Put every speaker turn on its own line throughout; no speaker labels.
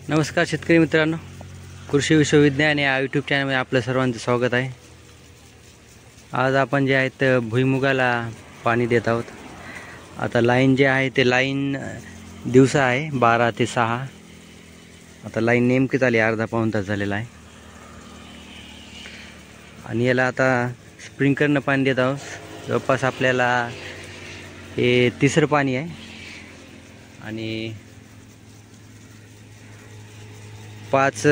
नमस्कार शेतकरी मित्रांनो, कृषी विश्वविद्यालय या यूट्यूब चॅनलमध्ये आपलं सर्वांचं स्वागत आहे। आज आपण जे आहेत भुईमुगाला पाणी देत आहोत। आता लाईन जे आहे ते लाईन दिवसा आहे 12 ते 6। आता लाईन नेमकी झाली, अर्धा पाऊण तास झालेला आहे आणि याला आता स्प्रिंकलरनं पाणी देत आहोत। जवळपास आपल्याला हे तिसरं पाणी आहे आणि 5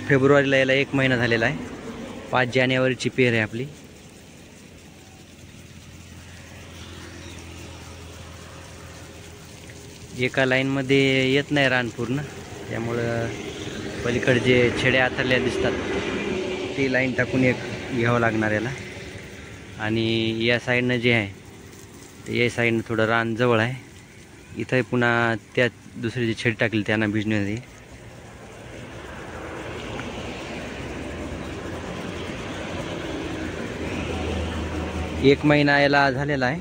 फेब्रुवारीला याला 1 महिना झालेला आहे। 5 जानेवारीची पेर आहे आपली। एका लाईनमध्ये येत नाही रान पूर्ण, त्यामुळं पलीकडे जे छेड्या आथरल्या दिसतात ती लाईन टाकून एक घ्यावं लागणार याला। आणि या साईडनं जे आहे ते या साईडनं थोडं रान जवळ आहे, इथं पुन्हा त्या दुसरी जी छेड टाकली त्यांना भिजण्यात येईल। 1 महिना याला झालेला आहे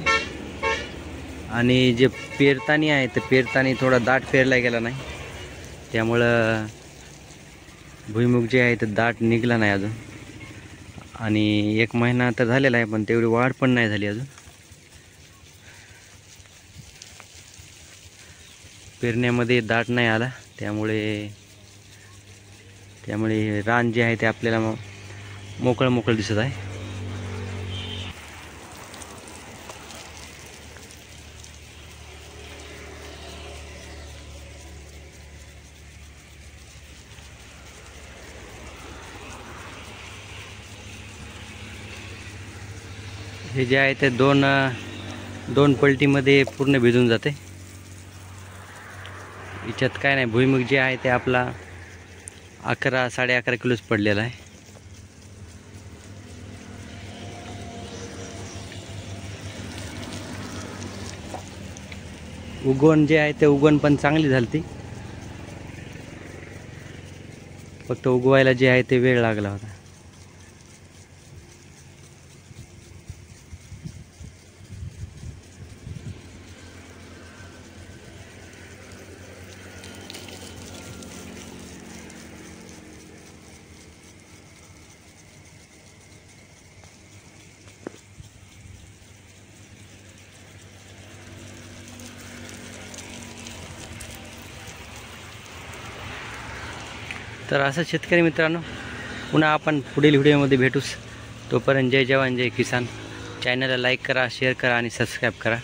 आणि जे पेरतानी आहे ते पेरतानी थोडा दाट पेरला गेला नाही, त्यामुळं भुईमुग जे आहे ते दाट निघला नाही अजून। आणि 1 महिना तर झालेला आहे पण तेवढी वाढ पण नाही झाली अजून। पेरण्यामध्ये दाट नाही आला, त्यामुळे रान जे आहे ते आपल्याला मोकळं दिसत आहे। हे जे आहे ते दोन पलटीमध्ये पूर्ण भिजून जाते। याच्यात काय नाही, भुईमुग जे आहे ते आपला 11-11.5 किलोच पडलेला आहे। उगवण जे आहे ते उगवण पण चांगली झाली, फक्त उगवायला जे आहे ते वेळ लागला होता। तर असं शेतकरी मित्रांनो, पुन्हा आपण पुढील व्हिडिओमध्ये भेटूच। तोपर्यंत जय जवान जय किसान। चॅनलला लाईक करा, शेअर करा आणि सबस्क्राईब करा।